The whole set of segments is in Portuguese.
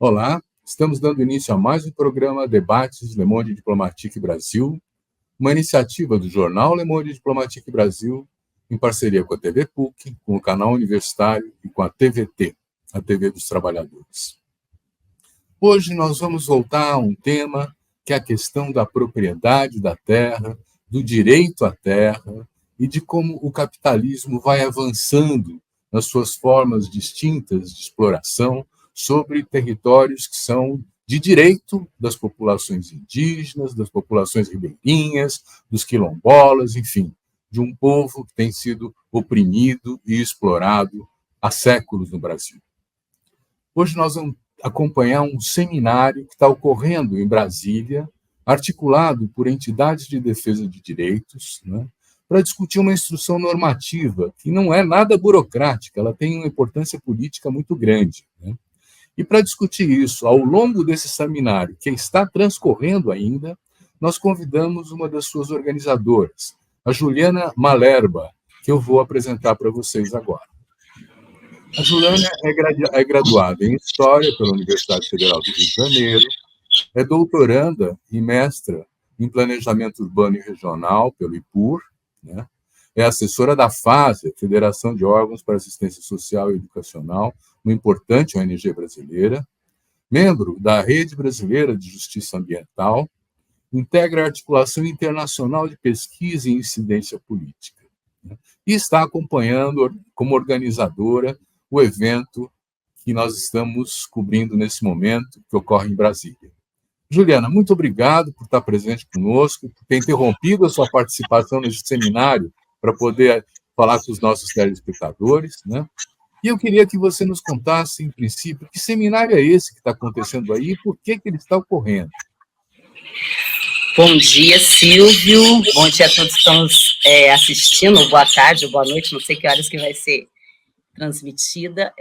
Olá, estamos dando início a mais um programa Debates Le Monde Diplomatique Brasil, uma iniciativa do jornal Le Monde Diplomatique Brasil, em parceria com a TV PUC, com o canal universitário e com a TVT, a TV dos Trabalhadores. Hoje nós vamos voltar a um tema que é a questão da propriedade da terra, do direito à terra e de como o capitalismo vai avançando nas suas formas distintas de exploração sobre territórios que são de direito das populações indígenas, das populações ribeirinhas, dos quilombolas, enfim, de um povo que tem sido oprimido e explorado há séculos no Brasil. Hoje nós vamos acompanhar um seminário que está ocorrendo em Brasília, articulado por entidades de defesa de direitos, né, para discutir uma instrução normativa que não é nada burocrática, ela tem uma importância política muito grande, né? E para discutir isso, ao longo desse seminário, que está transcorrendo ainda, nós convidamos uma das suas organizadoras, a Juliana Malerba, que eu vou apresentar para vocês agora. A Juliana é graduada em História pela Universidade Federal do Rio de Janeiro, é doutoranda e mestra em Planejamento Urbano e Regional pelo IPUR, né? É assessora da FASE, Federação de Órgãos para Assistência Social e Educacional, uma importante ONG brasileira, membro da Rede Brasileira de Justiça Ambiental, integra a Articulação Internacional de Pesquisa e Incidência Política, né? E está acompanhando, como organizadora, o evento que nós estamos cobrindo nesse momento, que ocorre em Brasília. Juliana, muito obrigado por estar presente conosco, por ter interrompido a sua participação nesse seminário para poder falar com os nossos telespectadores, né? E eu queria que você nos contasse, em princípio, que seminário é esse que está acontecendo aí e por que ele está ocorrendo. Bom dia, Silvio. Bom dia a todos que estão nos assistindo. Boa tarde ou boa noite, não sei que horas que vai ser transmitida.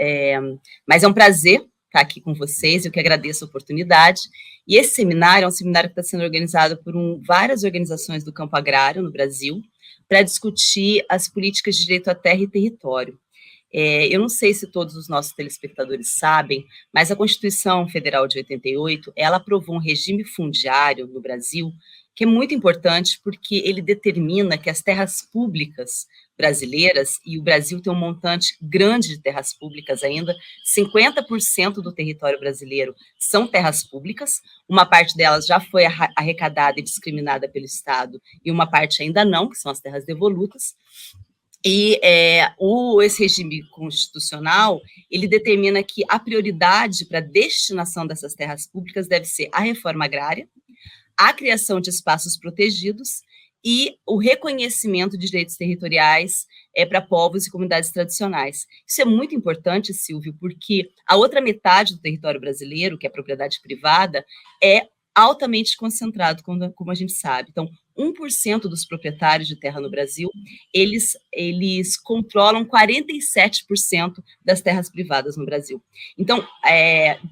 Mas é um prazer estar aqui com vocês, eu que agradeço a oportunidade. E esse seminário é um seminário que está sendo organizado por várias organizações do campo agrário no Brasil, para discutir as políticas de direito à terra e território. Eu não sei se todos os nossos telespectadores sabem, mas a Constituição Federal de 88, ela aprovou um regime fundiário no Brasil, que é muito importante porque ele determina que as terras públicas brasileiras, e o Brasil tem um montante grande de terras públicas ainda, 50% do território brasileiro são terras públicas, uma parte delas já foi arrecadada e discriminada pelo Estado, e uma parte ainda não, que são as terras devolutas. E esse regime constitucional, ele determina que a prioridade para a destinação dessas terras públicas deve ser a reforma agrária, a criação de espaços protegidos e o reconhecimento de direitos territoriais para povos e comunidades tradicionais. Isso é muito importante, Silvio, porque a outra metade do território brasileiro, que é a propriedade privada, é altamente concentrado, como a gente sabe. Então, 1% dos proprietários de terra no Brasil, eles controlam 47% das terras privadas no Brasil. Então,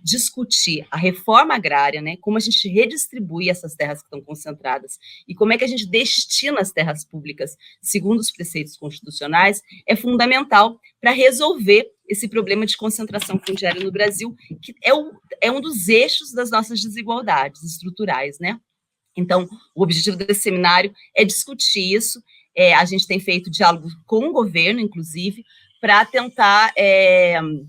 discutir a reforma agrária, né, como a gente redistribui essas terras que estão concentradas e como é que a gente destina as terras públicas segundo os preceitos constitucionais, é fundamental para resolver esse problema de concentração fundiária no Brasil, que é um dos eixos das nossas desigualdades estruturais, né? Então, o objetivo desse seminário é discutir isso. A gente tem feito diálogo com o governo, inclusive, para tentar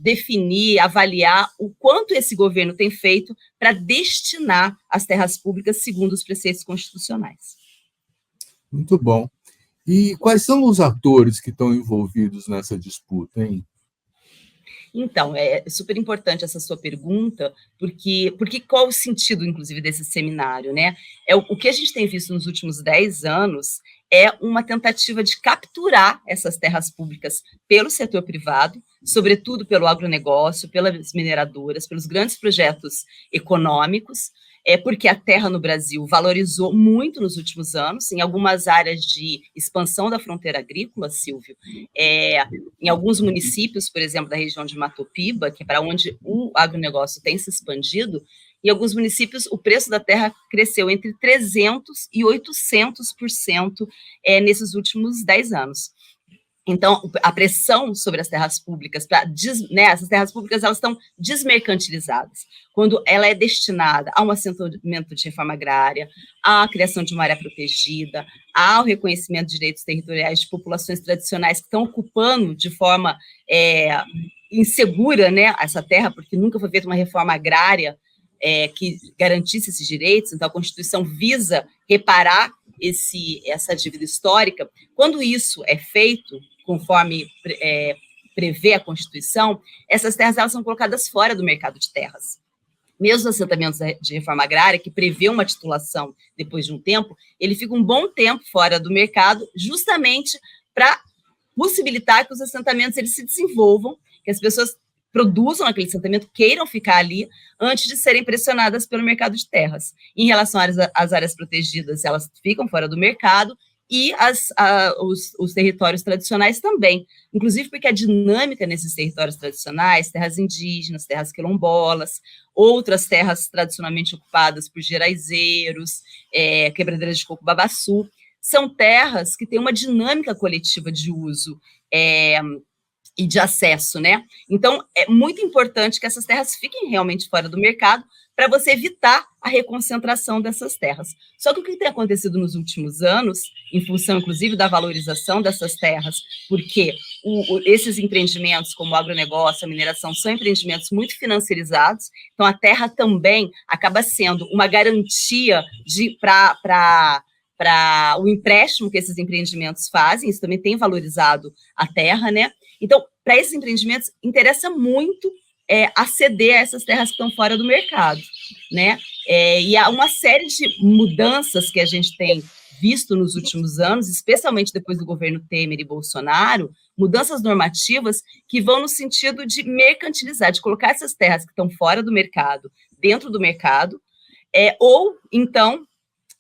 definir, avaliar o quanto esse governo tem feito para destinar as terras públicas segundo os preceitos constitucionais. Muito bom. E quais são os atores que estão envolvidos nessa disputa, hein? Então, é super importante essa sua pergunta, porque qual o sentido, inclusive, desse seminário, né? O que a gente tem visto nos últimos 10 anos é uma tentativa de capturar essas terras públicas pelo setor privado, sobretudo pelo agronegócio, pelas mineradoras, pelos grandes projetos econômicos, porque a terra no Brasil valorizou muito nos últimos anos, em algumas áreas de expansão da fronteira agrícola, Silvio, em alguns municípios, por exemplo, da região de Matopiba, que é para onde o agronegócio tem se expandido, em alguns municípios o preço da terra cresceu entre 300% e 800% nesses últimos 10 anos. Então, a pressão sobre as terras públicas, né, essas terras públicas, elas estão desmercantilizadas. Quando ela é destinada a um assentamento de reforma agrária, à criação de uma área protegida, ao reconhecimento de direitos territoriais de populações tradicionais que estão ocupando de forma insegura, né, essa terra, porque nunca foi feita uma reforma agrária que garantisse esses direitos. Então, a Constituição visa reparar essa dívida histórica. Quando isso é feito, conforme prevê a Constituição, essas terras elas são colocadas fora do mercado de terras. Mesmo os assentamentos de reforma agrária, que prevê uma titulação depois de um tempo, ele fica um bom tempo fora do mercado, justamente para possibilitar que os assentamentos eles se desenvolvam, que as pessoas produzam aquele assentamento, queiram ficar ali, antes de serem pressionadas pelo mercado de terras. Em relação às áreas protegidas, elas ficam fora do mercado, e os territórios tradicionais também, inclusive porque a dinâmica nesses territórios tradicionais, terras indígenas, terras quilombolas, outras terras tradicionalmente ocupadas por geraizeiros, quebradeiras de coco-babaçu, são terras que têm uma dinâmica coletiva de uso e de acesso, né? Então, é muito importante que essas terras fiquem realmente fora do mercado para você evitar a reconcentração dessas terras. Só que o que tem acontecido nos últimos anos, em função, inclusive, da valorização dessas terras, porque esses empreendimentos, como o agronegócio, a mineração, são empreendimentos muito financiarizados, então a terra também acaba sendo uma garantia para o empréstimo que esses empreendimentos fazem, isso também tem valorizado a terra, né? Então, para esses empreendimentos, interessa muito aceder a essas terras que estão fora do mercado, né? E há uma série de mudanças que a gente tem visto nos últimos anos, especialmente depois do governo Temer e Bolsonaro, mudanças normativas que vão no sentido de mercantilizar, de colocar essas terras que estão fora do mercado, dentro do mercado, ou, então,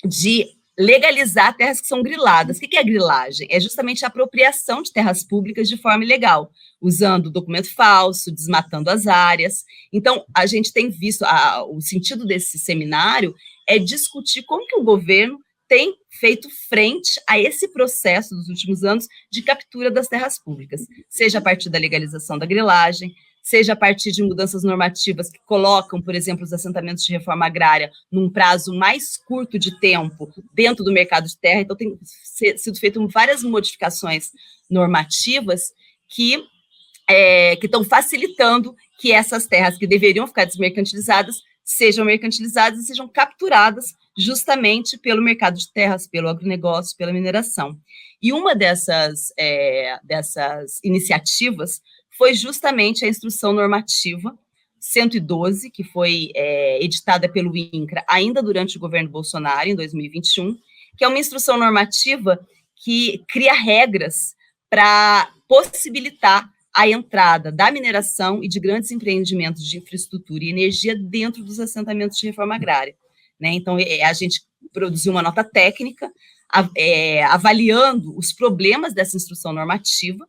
de legalizar terras que são griladas. O que é grilagem? É justamente a apropriação de terras públicas de forma ilegal, usando documento falso, desmatando as áreas. Então, a gente tem visto, o sentido desse seminário é discutir como que o governo tem feito frente a esse processo dos últimos anos de captura das terras públicas, seja a partir da legalização da grilagem, seja a partir de mudanças normativas que colocam, por exemplo, os assentamentos de reforma agrária num prazo mais curto de tempo dentro do mercado de terra. Então, tem sido feitas várias modificações normativas que estão facilitando que essas terras que deveriam ficar desmercantilizadas sejam mercantilizadas e sejam capturadas justamente pelo mercado de terras, pelo agronegócio, pela mineração. E uma dessas iniciativas foi justamente a Instrução Normativa 112, que foi editada pelo INCRA ainda durante o governo Bolsonaro, em 2021, que é uma instrução normativa que cria regras para possibilitar a entrada da mineração e de grandes empreendimentos de infraestrutura e energia dentro dos assentamentos de reforma agrária, né? Então, a gente produziu uma nota técnica avaliando os problemas dessa instrução normativa,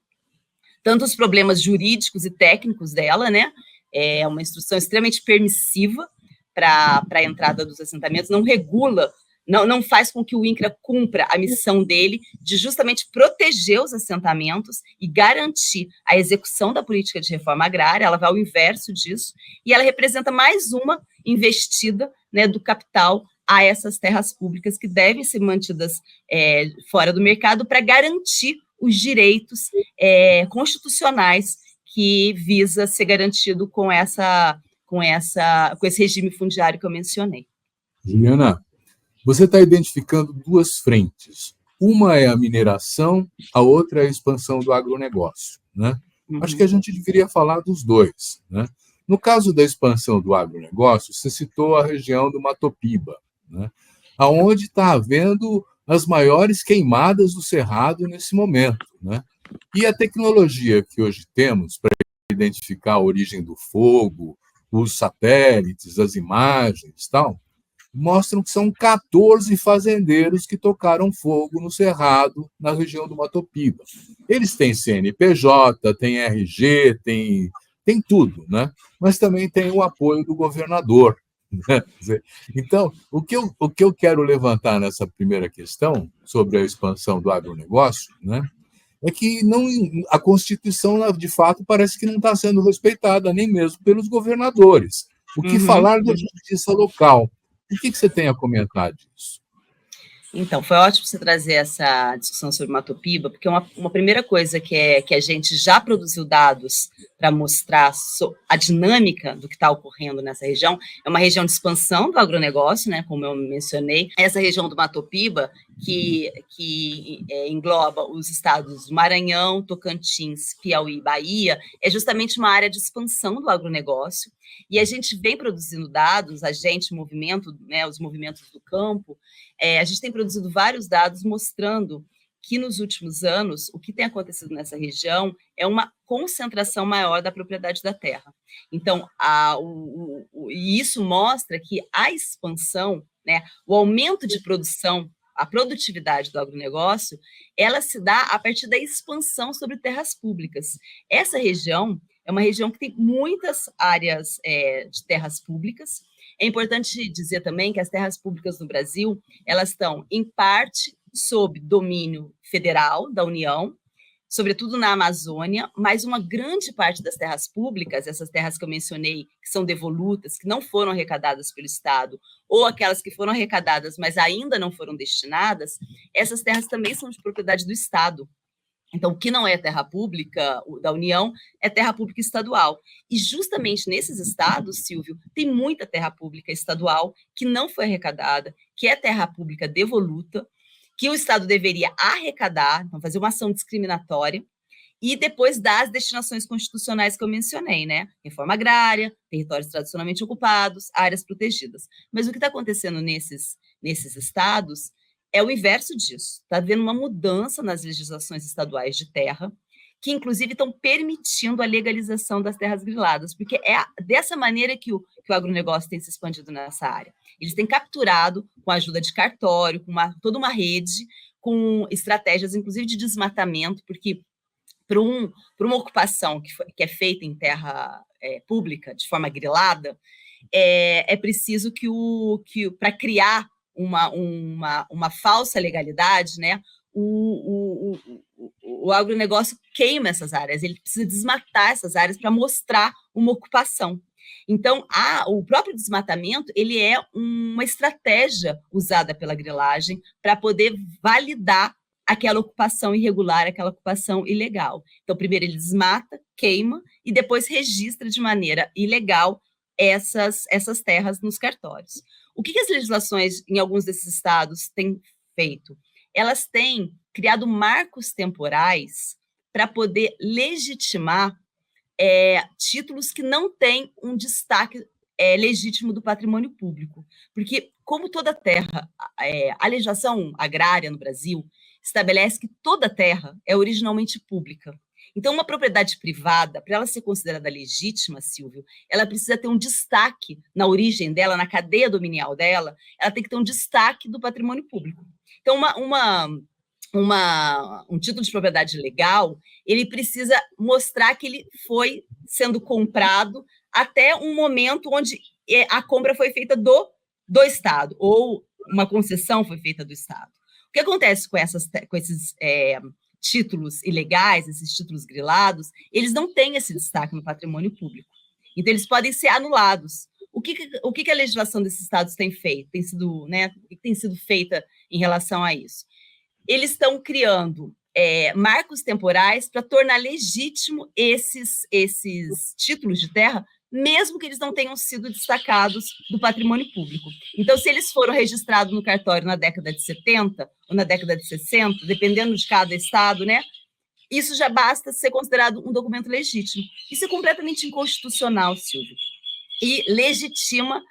tanto os problemas jurídicos e técnicos dela, né? É uma instrução extremamente permissiva para a entrada dos assentamentos, não regula, não faz com que o INCRA cumpra a missão dele de justamente proteger os assentamentos e garantir a execução da política de reforma agrária. Ela vai ao inverso disso, e ela representa mais uma investida, né, do capital a essas terras públicas que devem ser mantidas fora do mercado para garantir os direitos constitucionais que visa ser garantido com esse regime fundiário que eu mencionei. Juliana, você está identificando duas frentes. Uma é a mineração, a outra é a expansão do agronegócio, né? Uhum. Acho que a gente deveria falar dos dois, né? No caso da expansão do agronegócio, você citou a região do Mato Piba, né? Onde está havendo as maiores queimadas do cerrado nesse momento, né? E a tecnologia que hoje temos para identificar a origem do fogo, os satélites, as imagens, tal, mostram que são 14 fazendeiros que tocaram fogo no cerrado, na região do Mato Piba. Eles têm CNPJ, têm RG, têm tudo, né? Mas também tem o apoio do governador. Então, o que eu quero levantar nessa primeira questão, sobre a expansão do agronegócio, né, é que a Constituição, de fato, parece que não está sendo respeitada, nem mesmo pelos governadores. O que falar da justiça local? O que você tem a comentar disso? Então, foi ótimo você trazer essa discussão sobre Matopiba, porque uma primeira coisa que a gente já produziu dados para mostrar a dinâmica do que está ocorrendo nessa região, é uma região de expansão do agronegócio, né, como eu mencionei. Essa região do Matopiba, que engloba os estados do Maranhão, Tocantins, Piauí e Bahia, é justamente uma área de expansão do agronegócio, e a gente vem produzindo dados, movimento, né, os movimentos do campo, a gente tem produzido vários dados mostrando que nos últimos anos o que tem acontecido nessa região é uma concentração maior da propriedade da terra. Então, e isso mostra que a expansão, né, o aumento de produção, a produtividade do agronegócio, ela se dá a partir da expansão sobre terras públicas. Essa região é uma região que tem muitas áreas de terras públicas. É importante dizer também que as terras públicas no Brasil, elas estão, em parte, sob domínio federal da União, sobretudo na Amazônia, mas uma grande parte das terras públicas, essas terras que eu mencionei, que são devolutas, que não foram arrecadadas pelo Estado, ou aquelas que foram arrecadadas, mas ainda não foram destinadas, essas terras também são de propriedade do Estado. Então, o que não é terra pública da União é terra pública estadual. E justamente nesses estados, Silvio, tem muita terra pública estadual que não foi arrecadada, que é terra pública devoluta, que o Estado deveria arrecadar, então fazer uma ação discriminatória, e depois dar as destinações constitucionais que eu mencionei, né? Reforma agrária, territórios tradicionalmente ocupados, áreas protegidas. Mas o que está acontecendo nesses estados é o inverso disso. Está havendo uma mudança nas legislações estaduais de terra, que inclusive estão permitindo a legalização das terras griladas, porque é dessa maneira que o agronegócio tem se expandido nessa área. Eles têm capturado, com a ajuda de cartório, com toda uma rede, com estratégias, inclusive, de desmatamento, porque para uma ocupação que é feita em terra pública, de forma grilada, é preciso que para criar uma falsa legalidade, né, o agronegócio queima essas áreas, ele precisa desmatar essas áreas para mostrar uma ocupação. Então, o próprio desmatamento, ele é uma estratégia usada pela grilagem para poder validar aquela ocupação irregular, aquela ocupação ilegal. Então, primeiro ele desmata, queima, e depois registra de maneira ilegal essas terras nos cartórios. O que as legislações em alguns desses estados têm feito? Elas têm criado marcos temporais para poder legitimar títulos que não têm um destaque legítimo do patrimônio público. Porque, como toda terra, a legislação agrária no Brasil estabelece que toda terra é originalmente pública. Então, uma propriedade privada, para ela ser considerada legítima, Silvio, ela precisa ter um destaque na origem dela, na cadeia dominial dela, ela tem que ter um destaque do patrimônio público. Então, um título de propriedade legal, ele precisa mostrar que ele foi sendo comprado até um momento onde a compra foi feita do Estado, ou uma concessão foi feita do Estado. O que acontece com esses títulos ilegais, esses títulos grilados? Eles não têm esse destaque no patrimônio público. Então, eles podem ser anulados. O que a legislação desses estados tem feito? O que tem sido feita em relação a isso? Eles estão criando marcos temporais para tornar legítimo esses títulos de terra, mesmo que eles não tenham sido destacados do patrimônio público. Então, se eles foram registrados no cartório na década de 70 ou na década de 60, dependendo de cada estado, né, isso já basta ser considerado um documento legítimo. Isso é completamente inconstitucional, Silvio, e legitima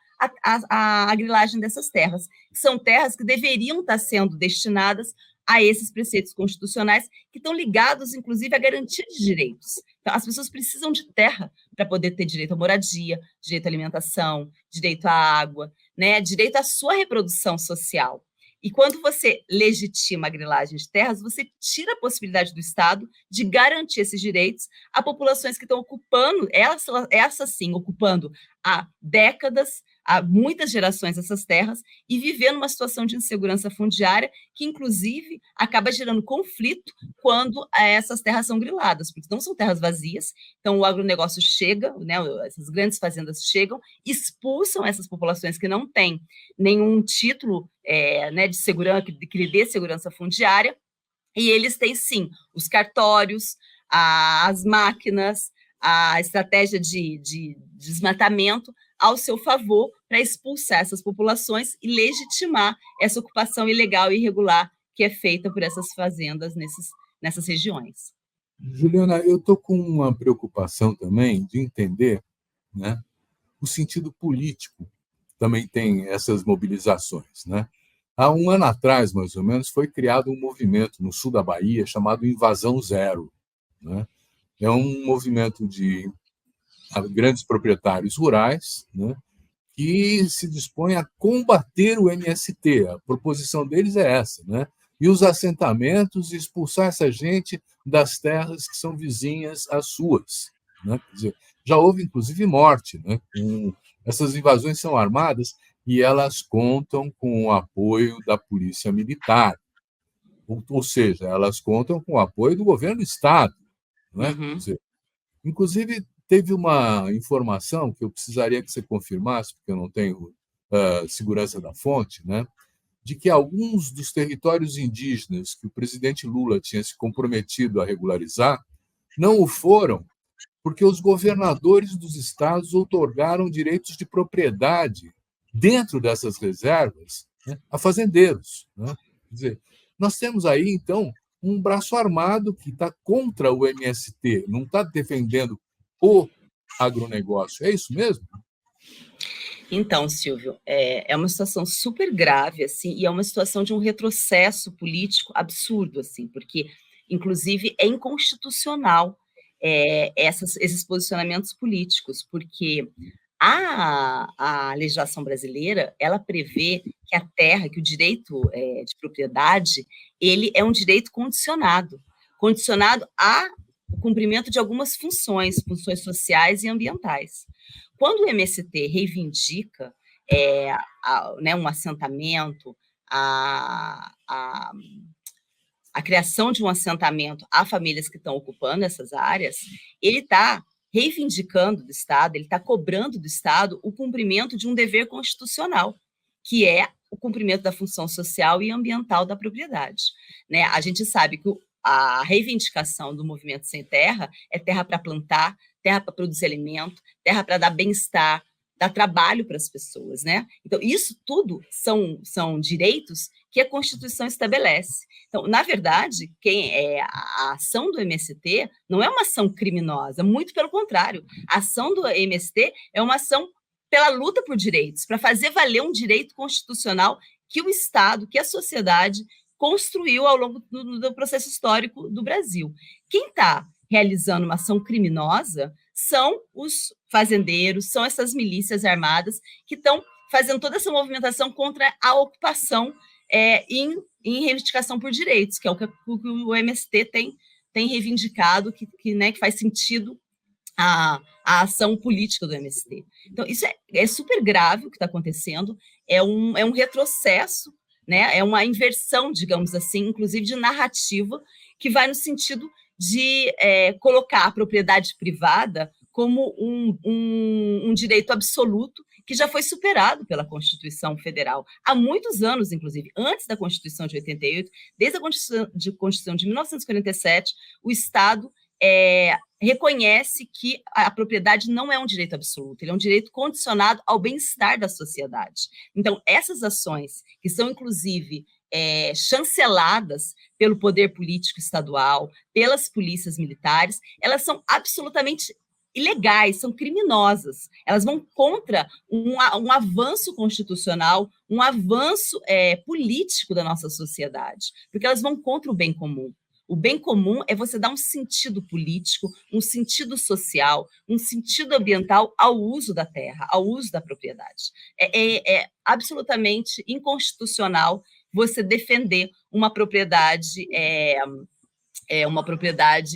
a grilagem dessas terras, que são terras que deveriam estar sendo destinadas a esses preceitos constitucionais que estão ligados, inclusive, à garantia de direitos. Então, as pessoas precisam de terra para poder ter direito à moradia, direito à alimentação, direito à água, né, direito à sua reprodução social. E quando você legitima a grilagem de terras, você tira a possibilidade do Estado de garantir esses direitos a populações que estão ocupando, essas sim, ocupando há décadas há muitas gerações essas terras e viver numa situação de insegurança fundiária que, inclusive, acaba gerando conflito quando essas terras são griladas, porque não são terras vazias, então o agronegócio chega, né, essas grandes fazendas chegam, expulsam essas populações que não têm nenhum título né, de segurança, que lhe dê segurança fundiária, e eles têm, sim, os cartórios, as máquinas, a estratégia de desmatamento ao seu favor para expulsar essas populações e legitimar essa ocupação ilegal e irregular que é feita por essas fazendas nessas regiões. Juliana, eu estou com uma preocupação também de entender, né, o sentido político. Também tem essas mobilizações, né? Há um ano atrás, mais ou menos, foi criado um movimento no sul da Bahia chamado Invasão Zero, né? É um movimento de grandes proprietários rurais, né, que se dispõe a combater o MST. A proposição deles é essa, né? E os assentamentos, expulsar essa gente das terras que são vizinhas às suas, né? Quer dizer, já houve, inclusive, morte, né? Essas invasões são armadas e elas contam com o apoio da polícia militar, ou seja, elas contam com o apoio do governo do Estado, né? Quer dizer, inclusive, teve uma informação que eu precisaria que você confirmasse, porque eu não tenho segurança da fonte, né, de que alguns dos territórios indígenas que o presidente Lula tinha se comprometido a regularizar não o foram porque os governadores dos estados outorgaram direitos de propriedade dentro dessas reservas, né, a fazendeiros, né? Quer dizer, nós temos aí, então, um braço armado que está contra o MST, não está defendendo o agronegócio. É isso mesmo? Então, Silvio, é uma situação super grave, assim, e é uma situação de um retrocesso político absurdo, assim, porque, inclusive, é inconstitucional esses posicionamentos políticos, porque a legislação brasileira, ela prevê que a terra, que o direito de propriedade, ele é um direito condicionado, condicionado ao cumprimento de algumas funções sociais e ambientais. Quando o MST reivindica né, um assentamento, a criação de um assentamento a famílias que estão ocupando essas áreas, ele está reivindicando do Estado, ele está cobrando do Estado o cumprimento de um dever constitucional, que é o cumprimento da função social e ambiental da propriedade. Né? A gente sabe que a reivindicação do movimento sem terra é terra para plantar, terra para produzir alimento, terra para dar bem-estar, dar trabalho para as pessoas, né? Então, isso tudo são direitos que a Constituição estabelece. Então, na verdade, a ação do MST não é uma ação criminosa, muito pelo contrário. A ação do MST é uma ação pela luta por direitos, para fazer valer um direito constitucional que o Estado, que a sociedade construiu ao longo do processo histórico do Brasil. Quem está realizando uma ação criminosa são os fazendeiros, são essas milícias armadas que estão fazendo toda essa movimentação contra a ocupação em reivindicação por direitos, que é o que o MST tem reivindicado, né, que faz sentido a ação política do MST. Então, isso é super grave o que está acontecendo, é um retrocesso, né, é uma inversão, digamos assim, inclusive de narrativa, que vai no sentido de colocar a propriedade privada como um direito absoluto que já foi superado pela Constituição Federal há muitos anos, inclusive, antes da Constituição de 88, desde a Constituição de 1947, o Estado reconhece que a propriedade não é um direito absoluto, ele é um direito condicionado ao bem-estar da sociedade. Então, essas ações, que são, inclusive, chanceladas pelo poder político estadual, pelas polícias militares, elas são absolutamente ilegais, são criminosas. Elas vão contra um avanço constitucional, um avanço político da nossa sociedade, porque elas vão contra o bem comum. O bem comum é você dar um sentido político, um sentido social, um sentido ambiental ao uso da terra, ao uso da propriedade. É absolutamente inconstitucional você defender uma propriedade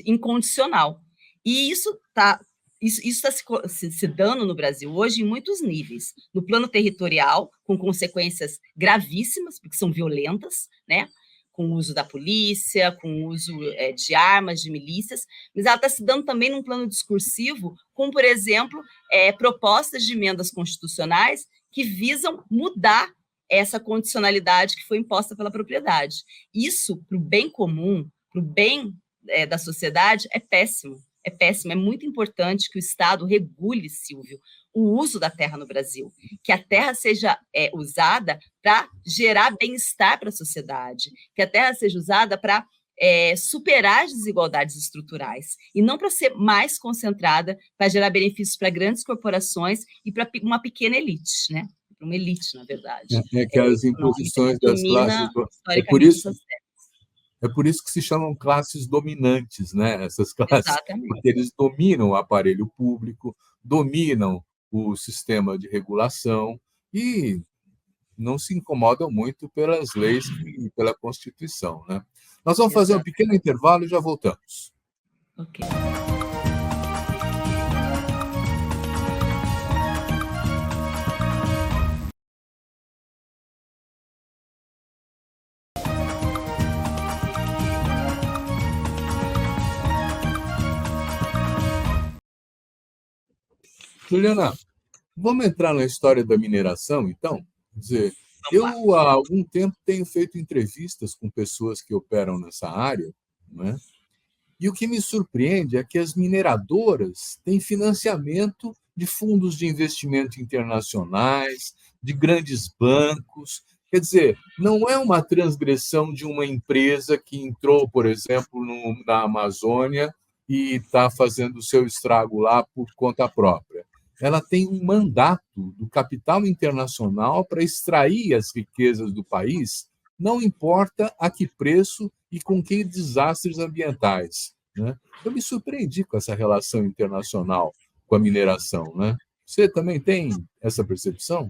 incondicional. E isso está isso está se dando no Brasil hoje em muitos níveis. No plano territorial, com consequências gravíssimas, porque são violentas, né? Com o uso da polícia, com o uso de armas, de milícias, mas ela está se dando também num plano discursivo, com, por exemplo, propostas de emendas constitucionais que visam mudar essa condicionalidade que foi imposta pela propriedade. Isso, para o bem comum, para o bem da sociedade, é péssimo. É péssimo, é muito importante que o Estado regule, Silvio, o uso da terra no Brasil, que a terra seja usada para gerar bem-estar para a sociedade, que a terra seja usada para superar as desigualdades estruturais, e não para ser mais concentrada, para gerar benefícios para grandes corporações e para uma pequena elite, né? Para uma elite, na verdade. É que as imposições das classes... É por isso que se chamam classes dominantes, né? Essas classes, Exatamente. porque eles dominam o aparelho público, dominam o sistema de regulação e não se incomodam muito pelas leis e pela Constituição, né? Nós vamos fazer um pequeno intervalo e já voltamos. Ok. Juliana, vamos entrar na história da mineração, então? Quer dizer, eu há algum tempo tenho feito entrevistas com pessoas que operam nessa área, né? E o que me surpreende é que as mineradoras têm financiamento de fundos de investimento internacionais, de grandes bancos. Quer dizer, não é uma transgressão de uma empresa que entrou, por exemplo, na Amazônia e está fazendo o seu estrago lá por conta própria. Ela tem um mandato do capital internacional para extrair as riquezas do país, não importa a que preço e com que desastres ambientais, né? Eu me surpreendi com essa relação internacional com a mineração, né? Você também tem essa percepção?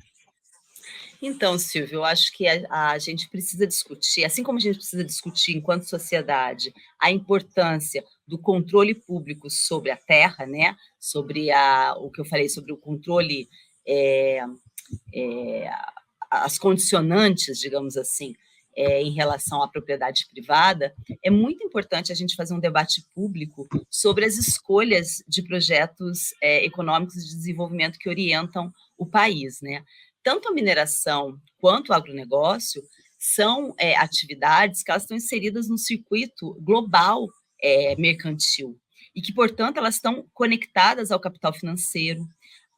Então, Silvio, eu acho que a gente precisa discutir, assim como a gente precisa discutir enquanto sociedade a importância do controle público sobre a terra, né? Sobre o que eu falei sobre o controle, as condicionantes, digamos assim, em relação à propriedade privada, é muito importante a gente fazer um debate público sobre as escolhas de projetos econômicos de desenvolvimento que orientam o país, né? Tanto a mineração quanto o agronegócio são atividades que elas estão inseridas no circuito global mercantil e que, portanto, elas estão conectadas ao capital financeiro,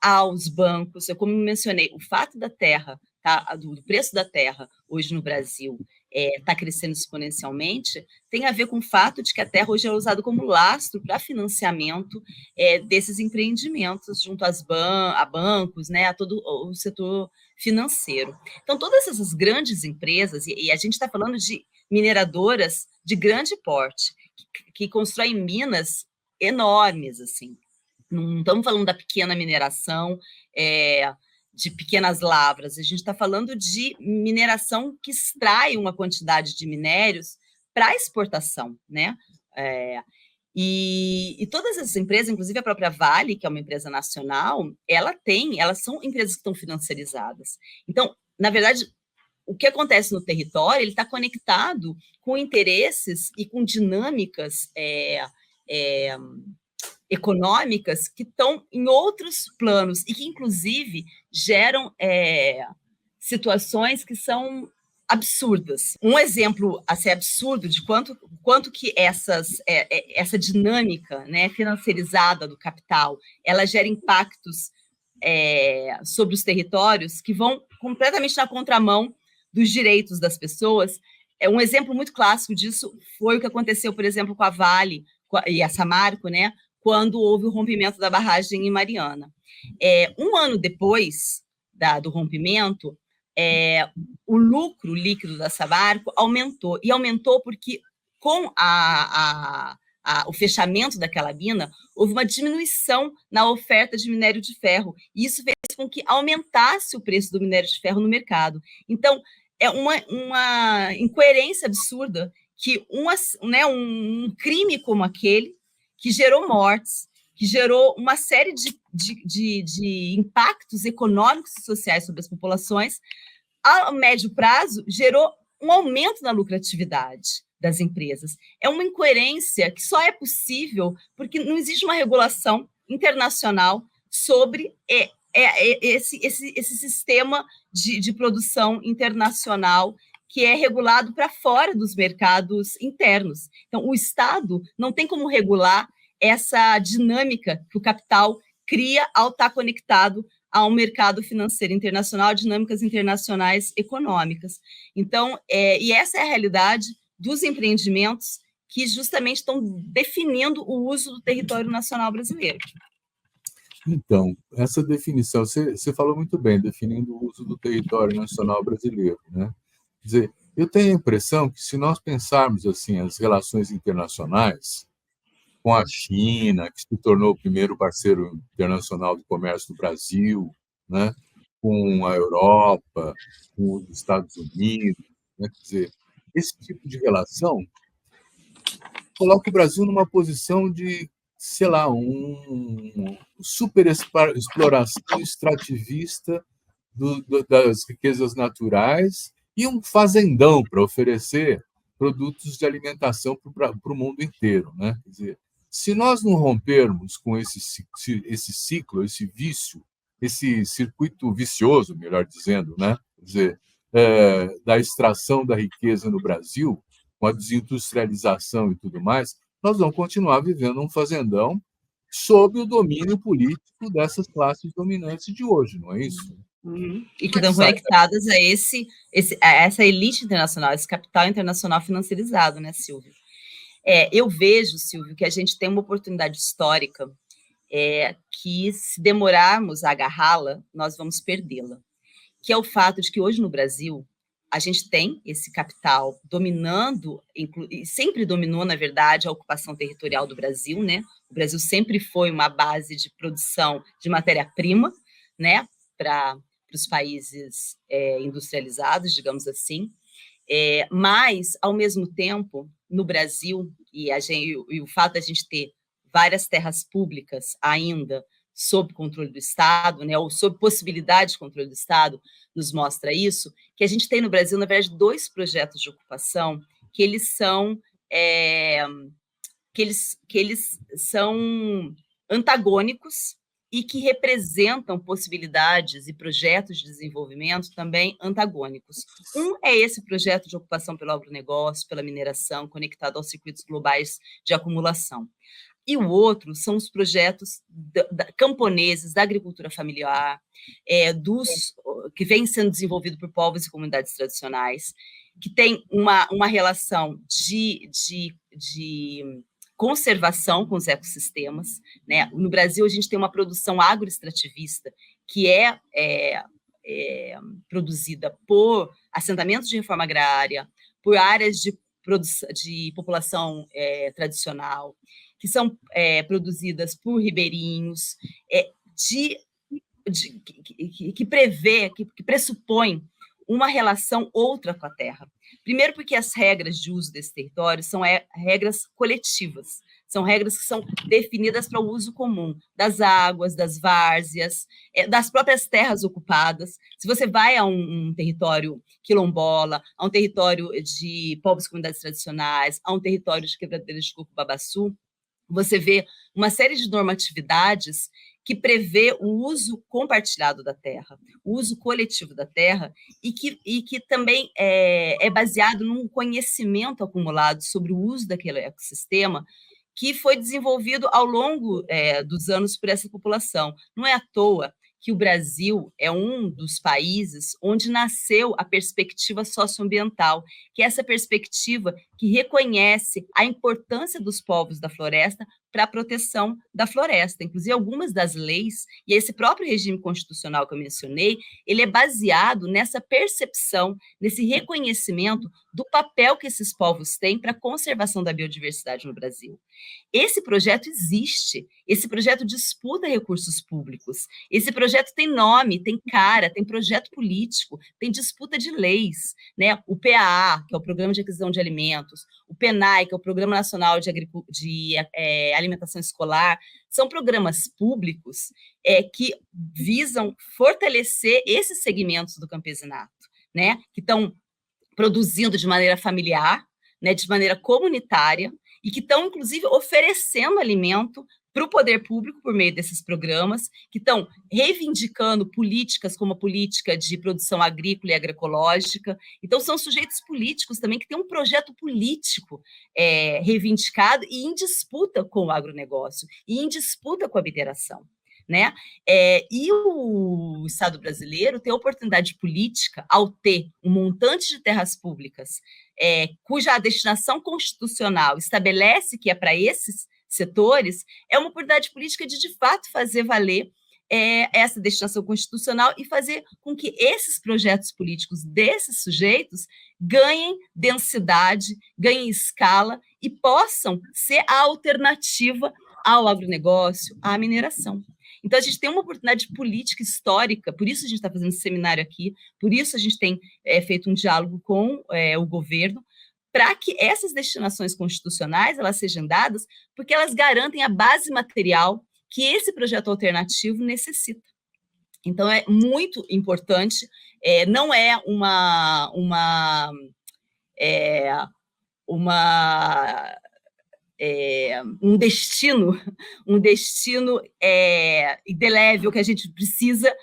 aos bancos. Eu, como mencionei, o fato da terra, do preço da terra hoje no Brasil está crescendo exponencialmente, tem a ver com o fato de que a terra hoje é usada como lastro para financiamento desses empreendimentos junto a bancos, né, a todo o setor financeiro. Então, todas essas grandes empresas, e a gente está falando de mineradoras de grande porte, que constroem minas enormes, assim. Não estamos falando da pequena mineração, de pequenas lavras, a gente está falando de mineração que extrai uma quantidade de minérios para exportação, né? E todas essas empresas, inclusive a própria Vale, que é uma empresa nacional, elas são empresas que estão financiarizadas. Então, na verdade, o que acontece no território, ele está conectado com interesses e com dinâmicas econômicas que estão em outros planos e que, inclusive, geram situações que são absurdas. Um exemplo a ser absurdo de quanto que essa dinâmica, né, financiarizada do capital, ela gera impactos sobre os territórios que vão completamente na contramão dos direitos das pessoas. Um exemplo muito clássico disso foi o que aconteceu, por exemplo, com a Vale e a Samarco, né, quando houve o rompimento da barragem em Mariana. Um ano depois do rompimento, o lucro líquido da Samarco aumentou, e aumentou porque com o fechamento daquela mina, houve uma diminuição na oferta de minério de ferro, e isso fez com que aumentasse o preço do minério de ferro no mercado. Então, é uma incoerência absurda que um crime como aquele, que gerou mortes, que gerou uma série de impactos econômicos e sociais sobre as populações, a médio prazo, gerou um aumento na lucratividade das empresas. É uma incoerência que só é possível porque não existe uma regulação internacional sobre esse sistema de produção internacional que é regulado para fora dos mercados internos. Então, o Estado não tem como regular essa dinâmica que o capital cria ao estar conectado a um mercado financeiro internacional, dinâmicas internacionais econômicas. Então, e essa é a realidade dos empreendimentos que justamente estão definindo o uso do território nacional brasileiro. Então, essa definição, você falou muito bem, definindo o uso do território nacional brasileiro, né? Quer dizer, eu tenho a impressão que se nós pensarmos assim as relações internacionais com a China, que se tornou o primeiro parceiro internacional de comércio do Brasil, né? Com a Europa, com os Estados Unidos, né? Quer dizer, esse tipo de relação coloca o Brasil numa posição de, sei lá, super exploração extrativista das riquezas naturais e um fazendão para oferecer produtos de alimentação para o mundo inteiro, né? Quer dizer, se nós não rompermos com esse ciclo, esse vício, esse circuito vicioso, melhor dizendo, né? Quer dizer, da extração da riqueza no Brasil, com a desindustrialização e tudo mais, nós vamos continuar vivendo um fazendão sob o domínio político dessas classes dominantes de hoje, não é isso? E que estão conectadas a essa elite internacional, esse capital internacional financiarizado, né, Silvio? Eu vejo, Silvio, que a gente tem uma oportunidade histórica que, se demorarmos a agarrá-la, nós vamos perdê-la, que é o fato de que hoje no Brasil a gente tem esse capital dominando, e sempre dominou, na verdade, a ocupação territorial do Brasil, né? O Brasil sempre foi uma base de produção de matéria-prima, né, para os países industrializados, digamos assim, mas, ao mesmo tempo, no Brasil, e o fato de a gente ter várias terras públicas ainda sob controle do Estado, né, ou sob possibilidade de controle do Estado, nos mostra isso, que a gente tem no Brasil, na verdade, 2 projetos de ocupação que eles são antagônicos e que representam possibilidades e projetos de desenvolvimento também antagônicos. Um é esse projeto de ocupação pelo agronegócio, pela mineração, conectado aos circuitos globais de acumulação. E o outro são os projetos camponeses, da agricultura familiar, que vem sendo desenvolvido por povos e comunidades tradicionais, que tem uma relação de conservação com os ecossistemas, né? No Brasil, a gente tem uma produção agroextrativista que produzida por assentamentos de reforma agrária, por áreas de população tradicional, que são produzidas por ribeirinhos, que pressupõe uma relação outra com a terra. Primeiro porque as regras de uso desse território são regras coletivas, são regras que são definidas para o uso comum das águas, das várzeas, das próprias terras ocupadas. Se você vai a um território quilombola, a um território de povos e comunidades tradicionais, a um território de quebradeiras de coco-babaçu, você vê uma série de normatividades que prevê o uso compartilhado da terra, o uso coletivo da terra, e que também é baseado num conhecimento acumulado sobre o uso daquele ecossistema que foi desenvolvido ao longo dos anos por essa população. Não é à toa que o Brasil é um dos países onde nasceu a perspectiva socioambiental, que é essa perspectiva que reconhece a importância dos povos da floresta para a proteção da floresta. Inclusive, algumas das leis, e esse próprio regime constitucional que eu mencionei, ele é baseado nessa percepção, nesse reconhecimento do papel que esses povos têm para a conservação da biodiversidade no Brasil. Esse projeto existe, esse projeto disputa recursos públicos, esse projeto tem nome, tem cara, tem projeto político, tem disputa de leis, né? O PAA, que é o Programa de Aquisição de Alimentos, o PENAI, que é o Programa Nacional de alimentação escolar, são programas públicos que visam fortalecer esses segmentos do campesinato, né, que estão produzindo de maneira familiar, né, de maneira comunitária, e que estão, inclusive, oferecendo alimento para o poder público por meio desses programas, que estão reivindicando políticas como a política de produção agrícola e agroecológica. Então, são sujeitos políticos também que têm um projeto político reivindicado e em disputa com o agronegócio, e em disputa com a mineração. Né? E o Estado brasileiro tem a oportunidade política, ao ter um montante de terras públicas cuja destinação constitucional estabelece que é para esses setores, é uma oportunidade política de fato, fazer valer essa destinação constitucional e fazer com que esses projetos políticos desses sujeitos ganhem densidade, ganhem escala e possam ser a alternativa ao agronegócio, à mineração. Então, a gente tem uma oportunidade política histórica, por isso a gente está fazendo esse seminário aqui, por isso a gente tem feito um diálogo com o governo, para que essas destinações constitucionais elas sejam dadas, porque elas garantem a base material que esse projeto alternativo necessita. Então, é muito importante, não é um destino indelével que a gente precisa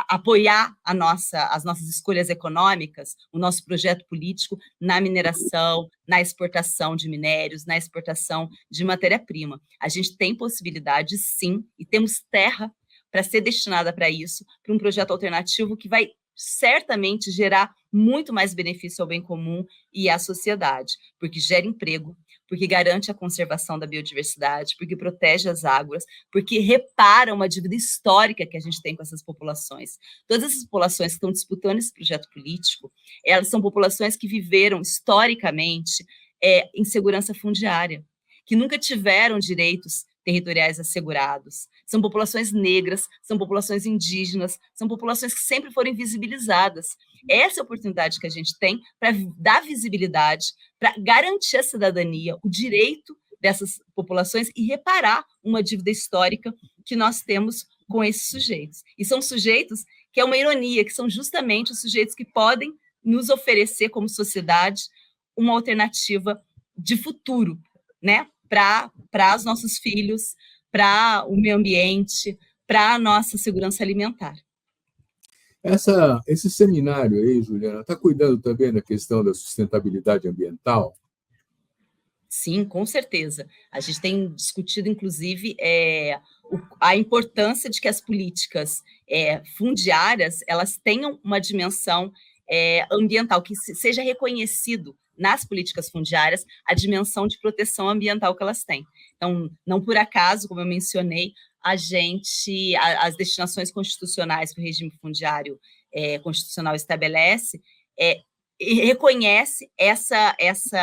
apoiar as nossas escolhas econômicas, o nosso projeto político na mineração, na exportação de minérios, na exportação de matéria-prima. A gente tem possibilidade, sim, e temos terra para ser destinada para isso, para um projeto alternativo que vai certamente gerar muito mais benefício ao bem comum e à sociedade, porque gera emprego, porque garante a conservação da biodiversidade, porque protege as águas, porque repara uma dívida histórica que a gente tem com essas populações. Todas essas populações que estão disputando esse projeto político, elas são populações que viveram historicamente insegurança fundiária, que nunca tiveram direitos territoriais assegurados. São populações negras, são populações indígenas, são populações que sempre foram invisibilizadas. Essa é a oportunidade que a gente tem para dar visibilidade, para garantir a cidadania, o direito dessas populações e reparar uma dívida histórica que nós temos com esses sujeitos. E são sujeitos que é uma ironia, que são justamente os sujeitos que podem nos oferecer como sociedade uma alternativa de futuro, né? Para os nossos filhos, para o meio ambiente, para a nossa segurança alimentar. Esse seminário aí, Juliana, está cuidando também da questão da sustentabilidade ambiental? Sim, com certeza. A gente tem discutido, inclusive, a importância de que as políticas fundiárias elas tenham uma dimensão ambiental, que seja reconhecido nas políticas fundiárias a dimensão de proteção ambiental que elas têm. Então, não por acaso, como eu mencionei, as destinações constitucionais que o regime fundiário constitucional estabelece e reconhece essa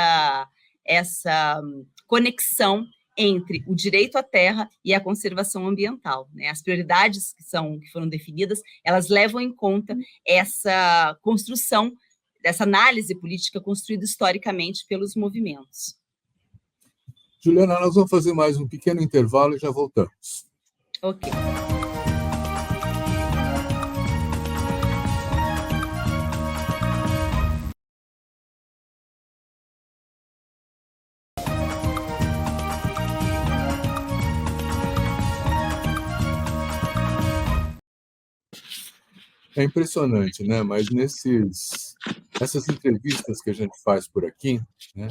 conexão entre o direito à terra e a conservação ambiental, né? As prioridades que foram definidas, elas levam em conta essa construção, dessa análise política construída historicamente pelos movimentos. Juliana, nós vamos fazer mais um pequeno intervalo e já voltamos. Ok. É impressionante, né? Mas essas entrevistas que a gente faz por aqui, né,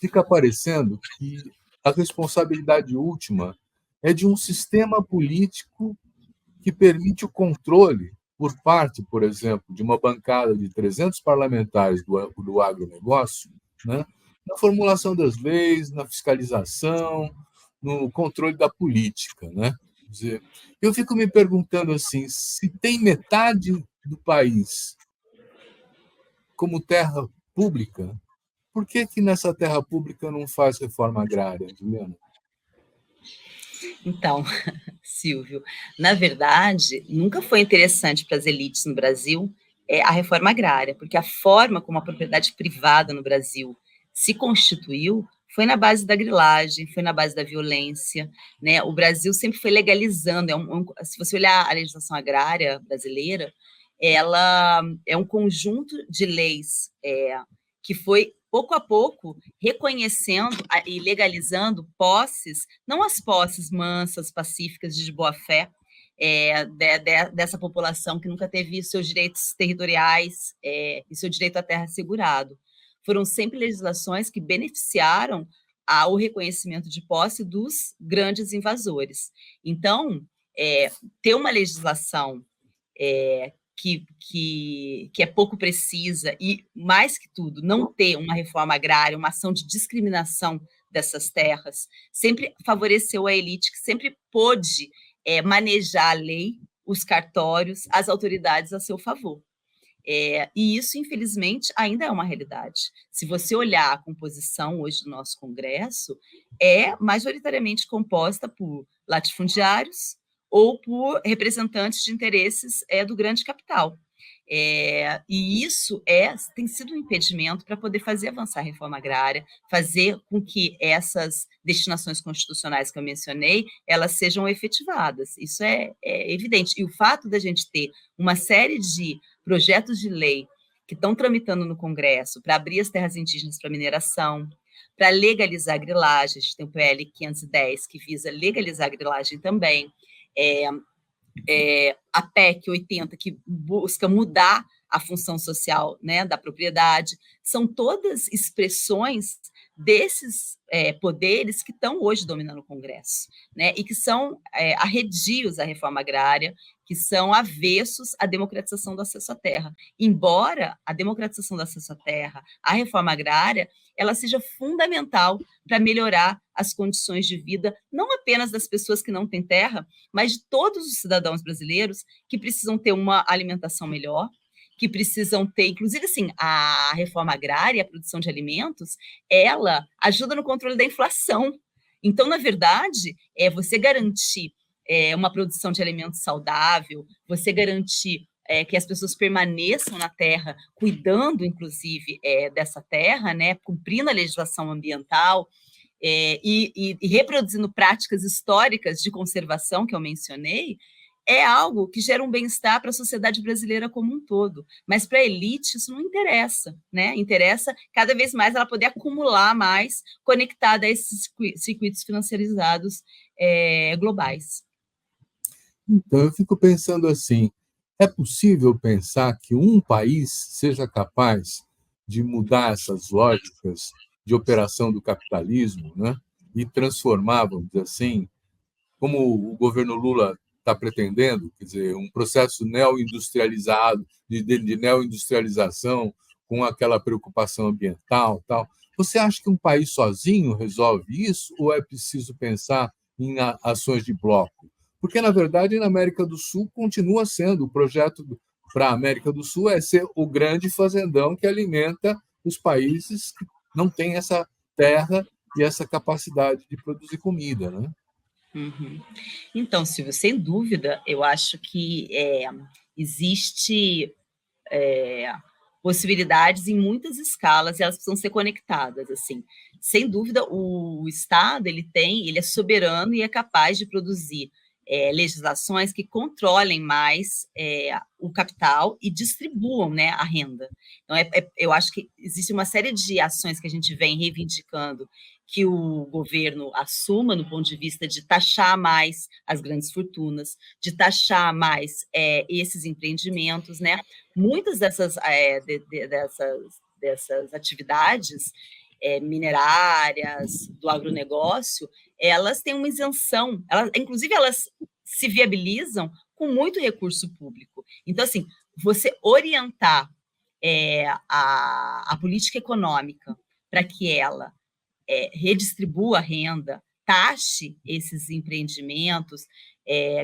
fica parecendo que a responsabilidade última é de um sistema político que permite o controle por parte, por exemplo, de uma bancada de 300 parlamentares do agronegócio, né, na formulação das leis, na fiscalização, no controle da política, né? Quer dizer, eu fico me perguntando assim, se tem metade do país como terra pública, por que nessa terra pública não faz reforma agrária, Juliana? Então, Silvio, na verdade, nunca foi interessante para as elites no Brasil a reforma agrária, porque a forma como a propriedade privada no Brasil se constituiu foi na base da grilagem, foi na base da violência, né? O Brasil sempre foi legalizando, se você olhar a legislação agrária brasileira, ela é um conjunto de leis que foi, pouco a pouco, reconhecendo e legalizando posses, não as posses mansas, pacíficas, de boa-fé, dessa população que nunca teve seus direitos territoriais e seu direito à terra assegurado. Foram sempre legislações que beneficiaram ao reconhecimento de posse dos grandes invasores. Então, ter uma legislação que é pouco precisa e, mais que tudo, não ter uma reforma agrária, uma ação de discriminação dessas terras, sempre favoreceu a elite que sempre pôde manejar a lei, os cartórios, as autoridades a seu favor. E isso, infelizmente, ainda é uma realidade. Se você olhar a composição hoje do nosso Congresso, é majoritariamente composta por latifundiários ou por representantes de interesses do grande capital. E isso tem sido um impedimento para poder fazer avançar a reforma agrária, fazer com que essas destinações constitucionais que eu mencionei, elas sejam efetivadas. Isso é evidente. E o fato da gente ter uma série de projetos de lei que estão tramitando no Congresso para abrir as terras indígenas para mineração, para legalizar a grilagem, a gente tem o PL 510, que visa legalizar a grilagem também, a PEC 80, que busca mudar a função social, né, da propriedade, são todas expressões desses poderes que estão hoje dominando o Congresso, né, e que são arredios à reforma agrária, que são avessos à democratização do acesso à terra. Embora a democratização do acesso à terra, a reforma agrária, ela seja fundamental para melhorar as condições de vida, não apenas das pessoas que não têm terra, mas de todos os cidadãos brasileiros que precisam ter uma alimentação melhor, que precisam ter, inclusive, assim, a reforma agrária, a produção de alimentos, ela ajuda no controle da inflação. Então, na verdade, você garantir uma produção de alimentos saudável, você garantir que as pessoas permaneçam na terra, cuidando, inclusive, dessa terra, né, cumprindo a legislação ambiental, e reproduzindo práticas históricas de conservação que eu mencionei, é algo que gera um bem-estar para a sociedade brasileira como um todo. Mas para a elite isso não interessa, né? Interessa cada vez mais ela poder acumular mais conectada a esses circuitos financiarizados globais. Então, eu fico pensando assim, é possível pensar que um país seja capaz de mudar essas lógicas de operação do capitalismo, né? E transformar, vamos dizer assim, como o governo Lula está pretendendo, quer dizer, um processo neo-industrializado, de neo-industrialização, com aquela preocupação ambiental, tal. Você acha que um país sozinho resolve isso ou é preciso pensar em ações de bloco? Porque, na verdade, na América do Sul continua sendo o projeto para a América do Sul é ser o grande fazendão que alimenta os países que não têm essa terra e essa capacidade de produzir comida, né? Uhum. Então, Silvio, sem dúvida, eu acho que existe possibilidades em muitas escalas e elas precisam ser conectadas, assim. Sem dúvida, o Estado, ele é soberano e é capaz de produzir legislações que controlem mais o capital e distribuam, né, a renda. Então, eu acho que existe uma série de ações que a gente vem reivindicando que o governo assuma no ponto de vista de taxar mais as grandes fortunas, de taxar mais esses empreendimentos, né? Muitas dessas atividades minerárias, do agronegócio, elas têm uma isenção, inclusive elas se viabilizam com muito recurso público. Então, assim, você orientar a política econômica para que ela redistribua a renda, taxe esses empreendimentos,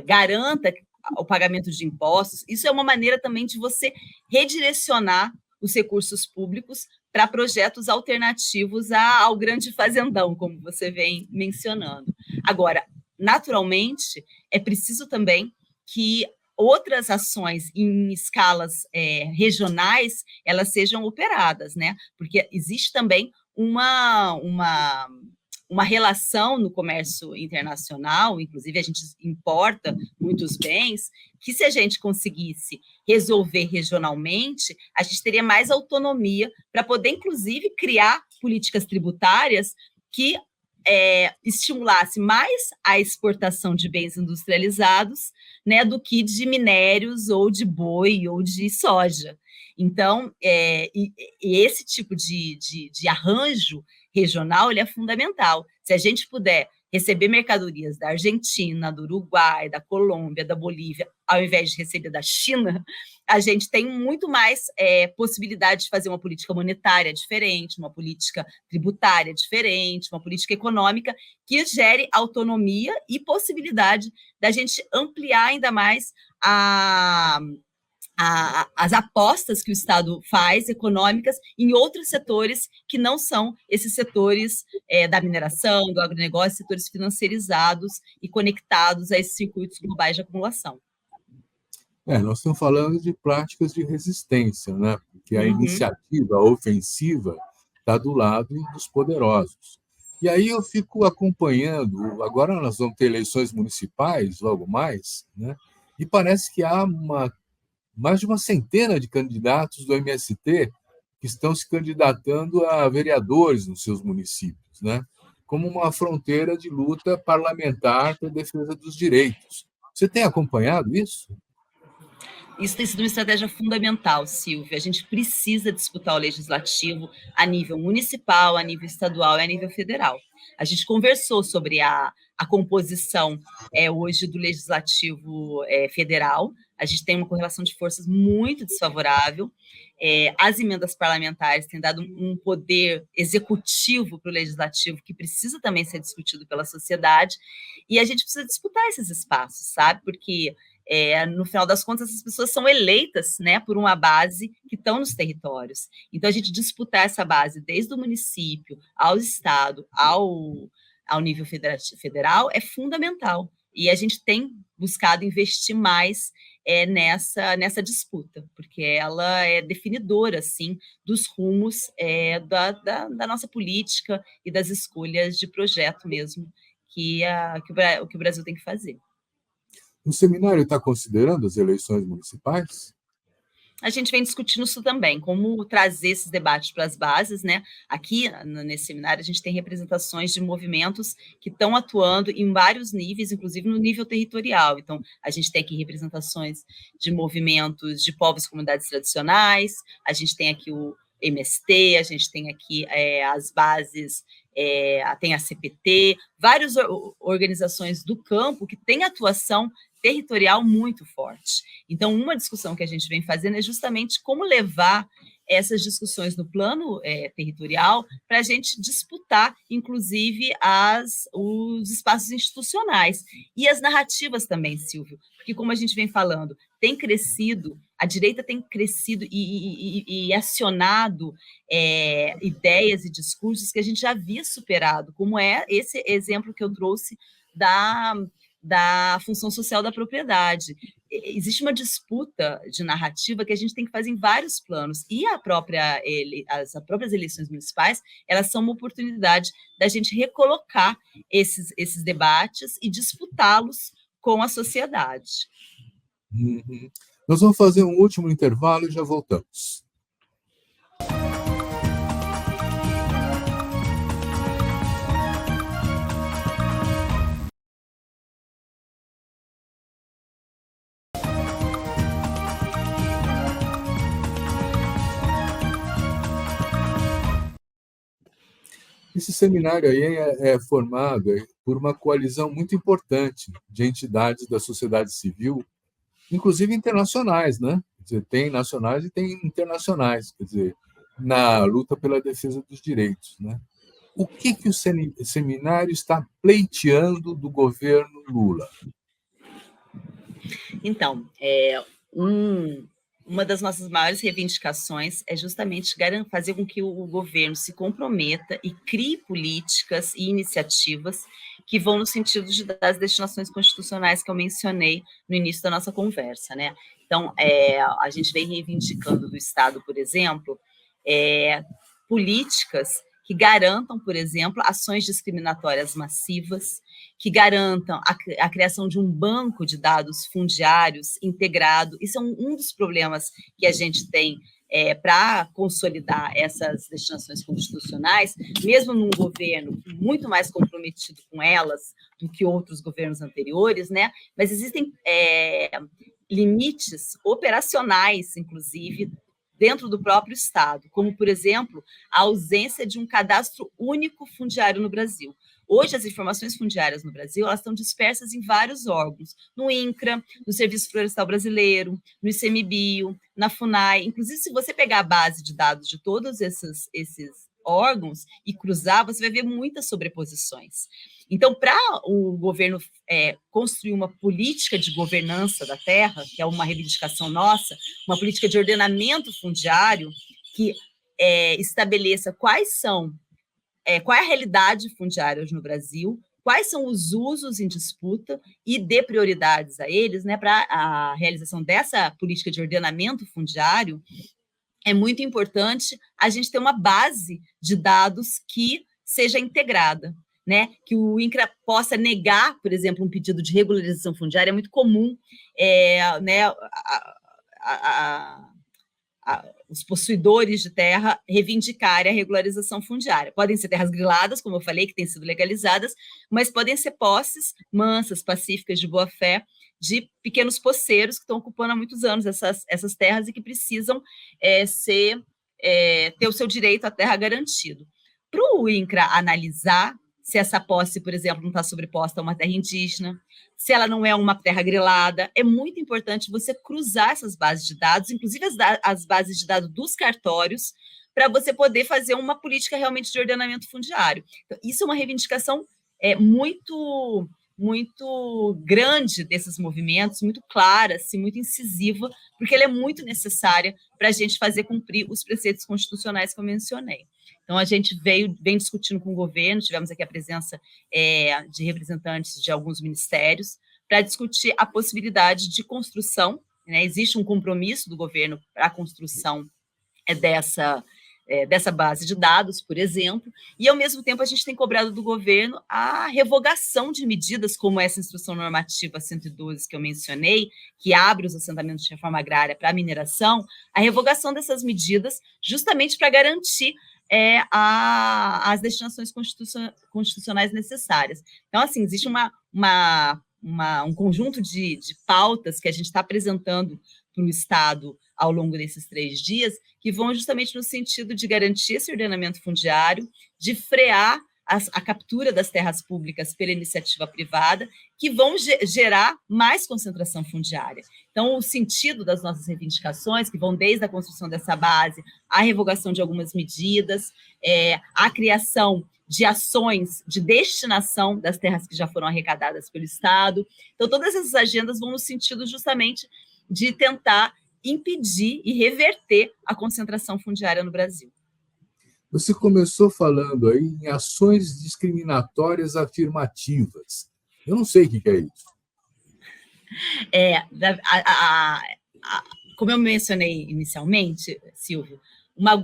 garanta o pagamento de impostos, isso é uma maneira também de você redirecionar os recursos públicos para projetos alternativos ao grande fazendão, como você vem mencionando. Agora, naturalmente, é preciso também que outras ações em escalas regionais, elas sejam operadas, né? Porque existe também uma relação no comércio internacional, inclusive a gente importa muitos bens, que se a gente conseguisse resolver regionalmente, a gente teria mais autonomia para poder, inclusive, criar políticas tributárias que estimulasse mais a exportação de bens industrializados, né, do que de minérios ou de boi ou de soja. Então, e esse tipo de arranjo regional ele é fundamental. Se a gente puder receber mercadorias da Argentina, do Uruguai, da Colômbia, da Bolívia, ao invés de receber da China, a gente tem muito mais possibilidade de fazer uma política monetária diferente, uma política tributária diferente, uma política econômica que gere autonomia e possibilidade da gente ampliar ainda mais as apostas que o Estado faz, econômicas, em outros setores que não são esses setores da mineração, do agronegócio, setores financiarizados e conectados a esses circuitos globais de acumulação. Nós estamos falando de práticas de resistência, né? Porque a iniciativa ofensiva está do lado dos poderosos. E aí eu fico acompanhando, agora nós vamos ter eleições municipais, logo mais, né? E parece que há mais de uma centena de candidatos do MST que estão se candidatando a vereadores nos seus municípios, né? Como uma fronteira de luta parlamentar para a defesa dos direitos. Você tem acompanhado isso? Isso tem sido uma estratégia fundamental, Silvia. A gente precisa disputar o legislativo a nível municipal, a nível estadual e a nível federal. A gente conversou sobre a composição hoje do legislativo federal. A gente tem uma correlação de forças muito desfavorável. As emendas parlamentares têm dado um poder executivo para o legislativo que precisa também ser discutido pela sociedade. E a gente precisa disputar esses espaços, sabe? Porque no final das contas, essas pessoas são eleitas, né, por uma base que estão nos territórios. Então, a gente disputar essa base desde o município ao estado, ao nível federal, é fundamental. E a gente tem buscado investir mais nessa disputa, porque ela é definidora, assim, dos rumos da nossa política e das escolhas de projeto mesmo que o Brasil tem que fazer. O seminário está considerando as eleições municipais? A gente vem discutindo isso também, como trazer esses debates para as bases, né? Aqui, nesse seminário, a gente tem representações de movimentos que estão atuando em vários níveis, inclusive no nível territorial. Então, a gente tem aqui representações de movimentos de povos e comunidades tradicionais, a gente tem aqui o MST, a gente tem aqui as bases, tem a CPT, várias organizações do campo que têm atuação territorial muito forte. Então, uma discussão que a gente vem fazendo é justamente como levar essas discussões no plano territorial para a gente disputar, inclusive, os espaços institucionais e as narrativas também, Silvio, porque como a gente vem falando, tem crescido, a direita tem crescido e acionado ideias e discursos que a gente já havia superado, como é esse exemplo que eu trouxe da função social da propriedade. Existe uma disputa de narrativa que a gente tem que fazer em vários planos, e as próprias eleições municipais, elas são uma oportunidade da gente recolocar esses debates e disputá-los com a sociedade. Nós vamos fazer um último intervalo e já voltamos. Esse seminário aí é formado por uma coalizão muito importante de entidades da sociedade civil, inclusive internacionais, né? Quer dizer, tem nacionais e tem internacionais, quer dizer, na luta pela defesa dos direitos, né? O que o seminário está pleiteando do governo Lula? Então, uma das nossas maiores reivindicações é justamente fazer com que o governo se comprometa e crie políticas e iniciativas que vão no sentido das destinações constitucionais que eu mencionei no início da nossa conversa, né? Então, a gente vem reivindicando do Estado, por exemplo, políticas que garantam, por exemplo, ações discriminatórias massivas, que garantam a criação de um banco de dados fundiários integrado. Isso é um dos problemas que a gente tem para consolidar essas destinações constitucionais, mesmo num governo muito mais comprometido com elas do que outros governos anteriores, né? Mas existem limites operacionais, inclusive, dentro do próprio Estado, como, por exemplo, a ausência de um cadastro único fundiário no Brasil. Hoje, as informações fundiárias no Brasil, elas estão dispersas em vários órgãos, no INCRA, no Serviço Florestal Brasileiro, no ICMBio, na FUNAI. Inclusive, se você pegar a base de dados de todos esses órgãos e cruzar, você vai ver muitas sobreposições. Então, para o governo construir uma política de governança da terra, que é uma reivindicação nossa, uma política de ordenamento fundiário que estabeleça qual é a realidade fundiária hoje no Brasil, quais são os usos em disputa e dê prioridades a eles, né, para a realização dessa política de ordenamento fundiário. É muito importante a gente ter uma base de dados que seja integrada, né? Que o INCRA possa negar, por exemplo, um pedido de regularização fundiária. É muito comum, né, os possuidores de terra reivindicarem a regularização fundiária. Podem ser terras griladas, como eu falei, que têm sido legalizadas, mas podem ser posses mansas, pacíficas, de boa-fé, de pequenos poceiros que estão ocupando há muitos anos essas terras e que precisam ter o seu direito à terra garantido. Para o INCRA analisar se essa posse, por exemplo, não está sobreposta a uma terra indígena, se ela não é uma terra grilada, é muito importante você cruzar essas bases de dados, inclusive as bases de dados dos cartórios, para você poder fazer uma política realmente de ordenamento fundiário. Então, isso é uma reivindicação muito, muito grande desses movimentos, muito clara, assim, muito incisiva, porque ela é muito necessária para a gente fazer cumprir os preceitos constitucionais que eu mencionei. Então, a gente vem discutindo com o governo, tivemos aqui a presença de representantes de alguns ministérios, para discutir a possibilidade de construção, né? Existe um compromisso do governo para a construção dessa base de dados, por exemplo, e, ao mesmo tempo, a gente tem cobrado do governo a revogação de medidas como essa Instrução Normativa 112 que eu mencionei, que abre os assentamentos de reforma agrária para a mineração, a revogação dessas medidas justamente para garantir as destinações constitucionais necessárias. Então, assim, existe um conjunto de pautas que a gente está apresentando para o Estado ao longo desses 3 dias, que vão justamente no sentido de garantir esse ordenamento fundiário, de frear a captura das terras públicas pela iniciativa privada, que vão gerar mais concentração fundiária. Então, o sentido das nossas reivindicações, que vão desde a construção dessa base, a revogação de algumas medidas, a criação de ações de destinação das terras que já foram arrecadadas pelo Estado. Então, todas essas agendas vão no sentido justamente de tentar impedir e reverter a concentração fundiária no Brasil. Você começou falando aí em ações discriminatórias afirmativas. Eu não sei o que é isso. Como eu mencionei inicialmente, Silvio, uma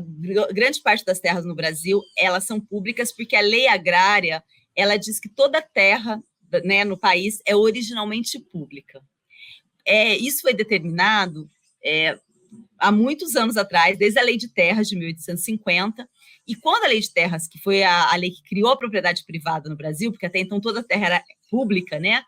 grande parte das terras no Brasil, elas são públicas porque a lei agrária, ela diz que toda terra, né, no país é originalmente pública. Isso foi determinado há muitos anos atrás, desde a Lei de Terras de 1850, e quando a Lei de Terras, que foi a lei que criou a propriedade privada no Brasil, porque até então toda a terra era pública, né,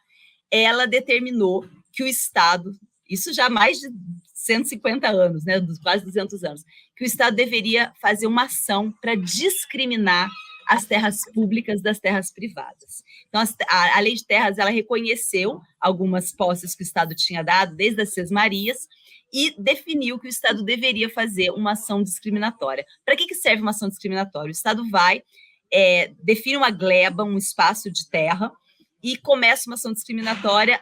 ela determinou que o Estado, isso já há mais de 150 anos, né, quase 200 anos, que o Estado deveria fazer uma ação para discriminar as terras públicas das terras privadas. Então, a Lei de Terras, ela reconheceu algumas posses que o Estado tinha dado, desde as sesmarias, e definiu que o Estado deveria fazer uma ação discriminatória. Para que serve uma ação discriminatória? O Estado vai, define uma gleba, um espaço de terra, e começa uma ação discriminatória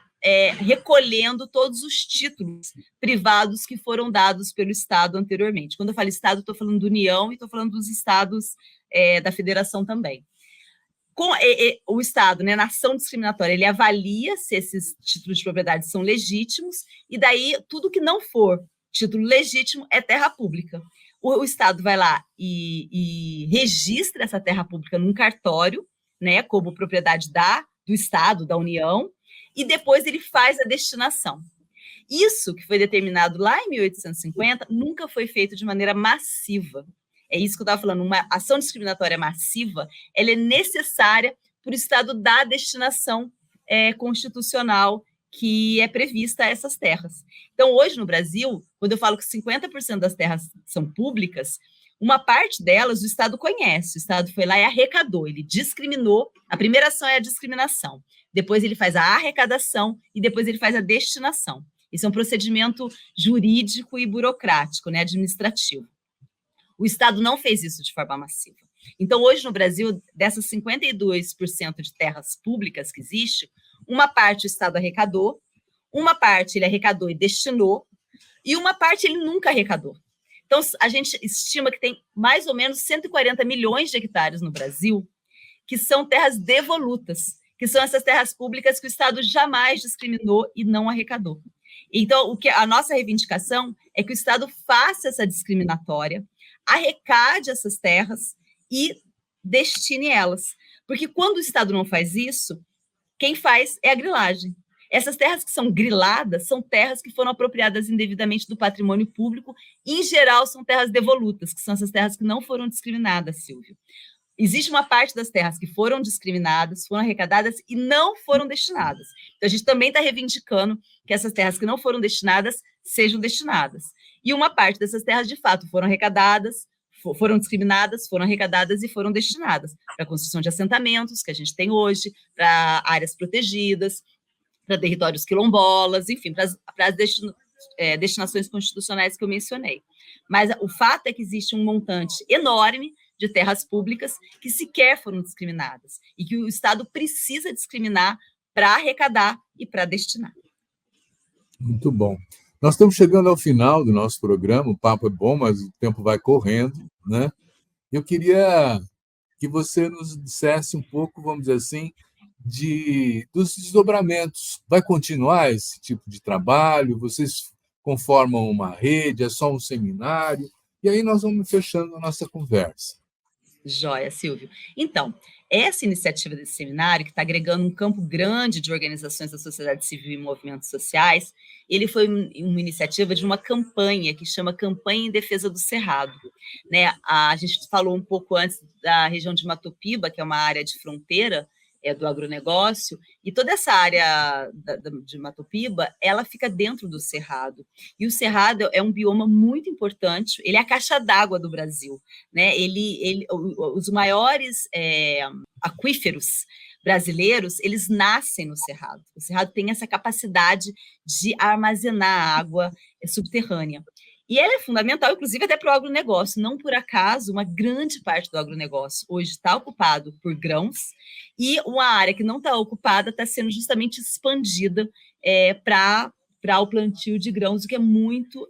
recolhendo todos os títulos privados que foram dados pelo Estado anteriormente. Quando eu falo Estado, estou falando da União e estou falando dos estados da Federação também. O Estado, né, na ação discriminatória, ele avalia se esses títulos de propriedade são legítimos, e daí tudo que não for título legítimo é terra pública. o Estado vai lá e registra essa terra pública num cartório, né, como propriedade do Estado, da União, e depois ele faz a destinação. Isso que foi determinado lá em 1850 nunca foi feito de maneira massiva. É isso que eu estava falando, uma ação discriminatória massiva, ela é necessária para o Estado dar a destinação constitucional que é prevista a essas terras. Então, hoje no Brasil, quando eu falo que 50% das terras são públicas, uma parte delas o Estado conhece, o Estado foi lá e arrecadou, ele discriminou, a primeira ação é a discriminação, depois ele faz a arrecadação e depois ele faz a destinação. Isso é um procedimento jurídico e burocrático, né, administrativo. O Estado não fez isso de forma massiva. Então, hoje no Brasil, dessas 52% de terras públicas que existe, uma parte o Estado arrecadou, uma parte ele arrecadou e destinou, e uma parte ele nunca arrecadou. Então, a gente estima que tem mais ou menos 140 milhões de hectares no Brasil, que são terras devolutas, que são essas terras públicas que o Estado jamais discriminou e não arrecadou. Então, a nossa reivindicação é que o Estado faça essa discriminatória, arrecade essas terras e destine elas. Porque quando o Estado não faz isso, quem faz é a grilagem. Essas terras que são griladas são terras que foram apropriadas indevidamente do patrimônio público, e, em geral, são terras devolutas, que são essas terras que não foram discriminadas, Silvio. Existe uma parte das terras que foram discriminadas, foram arrecadadas e não foram destinadas. Então, a gente também está reivindicando que essas terras que não foram destinadas sejam destinadas. E uma parte dessas terras, de fato, foram arrecadadas, foram discriminadas, foram arrecadadas e foram destinadas para a construção de assentamentos, que a gente tem hoje, para áreas protegidas, para territórios quilombolas, enfim, para as destinações constitucionais que eu mencionei. Mas o fato é que existe um montante enorme de terras públicas que sequer foram discriminadas e que o Estado precisa discriminar para arrecadar e para destinar. Muito bom. Nós estamos chegando ao final do nosso programa, o papo é bom, mas o tempo vai correndo, né? Eu queria que você nos dissesse um pouco, vamos dizer assim, dos desdobramentos. Vai continuar esse tipo de trabalho? Vocês conformam uma rede? É só um seminário? E aí nós vamos fechando a nossa conversa. Joia, Silvio. Então, essa iniciativa desse seminário, que está agregando um campo grande de organizações da sociedade civil e movimentos sociais, ele foi uma iniciativa de uma campanha que chama Campanha em Defesa do Cerrado. Né? A gente falou um pouco antes da região de Matopiba, que é uma área de fronteira do agronegócio, e toda essa área de Matopiba, ela fica dentro do Cerrado. E o Cerrado é um bioma muito importante, ele é a caixa d'água do Brasil. Né? Os maiores aquíferos brasileiros, eles nascem no Cerrado. O Cerrado tem essa capacidade de armazenar água subterrânea. E ela é fundamental, inclusive, até para o agronegócio. Não por acaso, uma grande parte do agronegócio hoje está ocupado por grãos, e uma área que não está ocupada está sendo justamente expandida para o plantio de grãos, o que é muito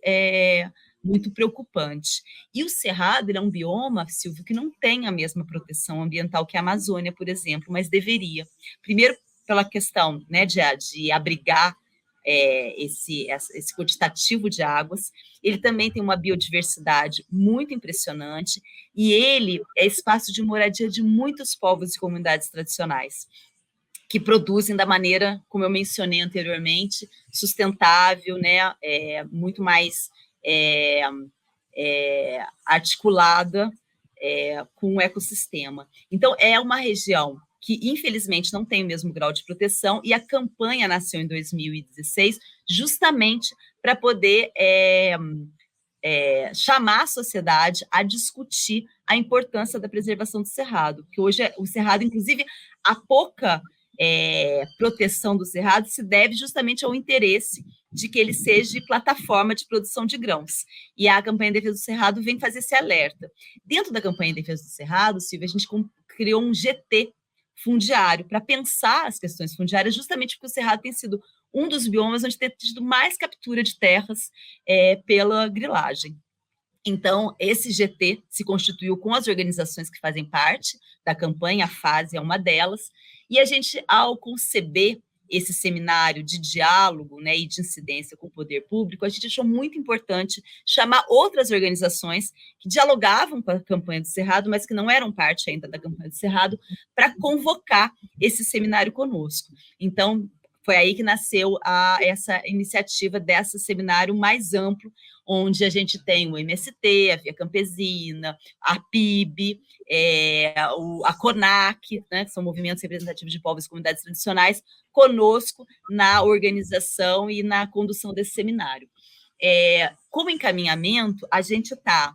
preocupante. E o Cerrado é um bioma, Silvio, que não tem a mesma proteção ambiental que a Amazônia, por exemplo, mas deveria. Primeiro, pela questão, né, de abrigar esse quantitativo de águas. Ele também tem uma biodiversidade muito impressionante, e ele é espaço de moradia de muitos povos e comunidades tradicionais, que produzem da maneira, como eu mencionei anteriormente, sustentável, né, muito mais articulada com o ecossistema. Então, é uma região que, infelizmente, não tem o mesmo grau de proteção, e a campanha nasceu em 2016 justamente para poder chamar a sociedade a discutir a importância da preservação do Cerrado, que hoje o Cerrado, inclusive, a pouca proteção do Cerrado se deve justamente ao interesse de que ele seja plataforma de produção de grãos. E a campanha em defesa do Cerrado vem fazer esse alerta. Dentro da campanha em defesa do Cerrado, Silvia, a gente criou um GT fundiário para pensar as questões fundiárias, justamente porque o Cerrado tem sido um dos biomas onde tem tido mais captura de terras pela grilagem. Então, esse GT se constituiu com as organizações que fazem parte da campanha, a FASE é uma delas, e a gente, ao conceber esse seminário de diálogo, né, e de incidência com o poder público, a gente achou muito importante chamar outras organizações que dialogavam com a campanha do Cerrado, mas que não eram parte ainda da campanha do Cerrado, para convocar esse seminário conosco. Então, foi aí que nasceu essa iniciativa desse seminário mais amplo, onde a gente tem o MST, a Via Campesina, a PIB, a CONAC, né, que são movimentos representativos de povos e comunidades tradicionais, conosco na organização e na condução desse seminário. Como encaminhamento, a gente está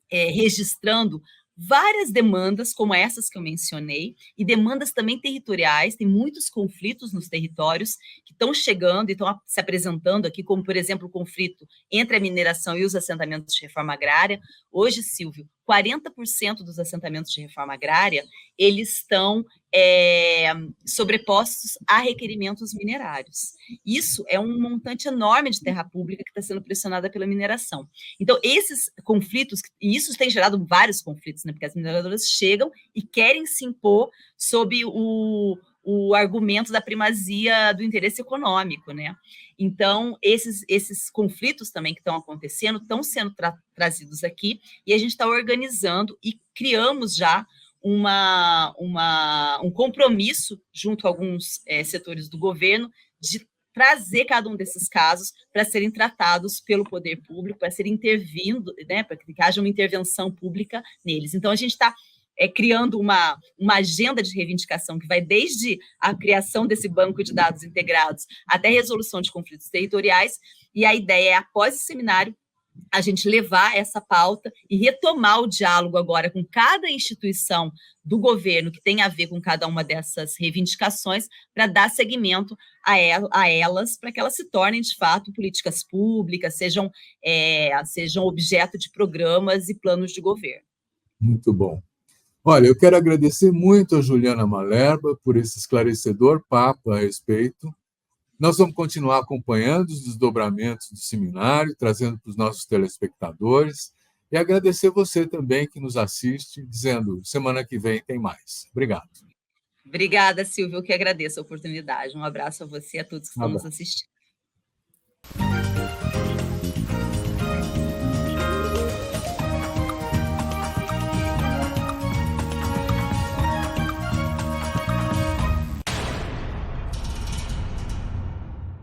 registrando várias demandas, como essas que eu mencionei, e demandas também territoriais, tem muitos conflitos nos territórios que estão chegando e estão se apresentando aqui, como, por exemplo, o conflito entre a mineração e os assentamentos de reforma agrária. Hoje, Silvio, 40% dos assentamentos de reforma agrária, eles estão sobrepostos a requerimentos minerários. Isso é um montante enorme de terra pública que está sendo pressionada pela mineração. Então, esses conflitos, e isso tem gerado vários conflitos, né, porque as mineradoras chegam e querem se impor sob o argumento da primazia do interesse econômico, né? Então, esses conflitos também que estão acontecendo estão sendo trazidos aqui, e a gente está organizando e criamos já um compromisso junto a alguns setores do governo de trazer cada um desses casos para serem tratados pelo poder público, para serem intervindo, né, para que haja uma intervenção pública neles. Então, a gente está criando uma agenda de reivindicação que vai desde a criação desse banco de dados integrados até a resolução de conflitos territoriais, e a ideia é, após esse seminário, a gente levar essa pauta e retomar o diálogo agora com cada instituição do governo que tem a ver com cada uma dessas reivindicações, para dar seguimento a elas, para que elas se tornem, de fato, políticas públicas, sejam objeto de programas e planos de governo. Muito bom. Olha, eu quero agradecer muito a Juliana Malerba por esse esclarecedor papo a respeito. Nós vamos continuar acompanhando os desdobramentos do seminário, trazendo para os nossos telespectadores, e agradecer você também que nos assiste, dizendo, semana que vem tem mais. Obrigado. Obrigada, Silvio, eu que agradeço a oportunidade. Um abraço a você e a todos que estão nos assistindo.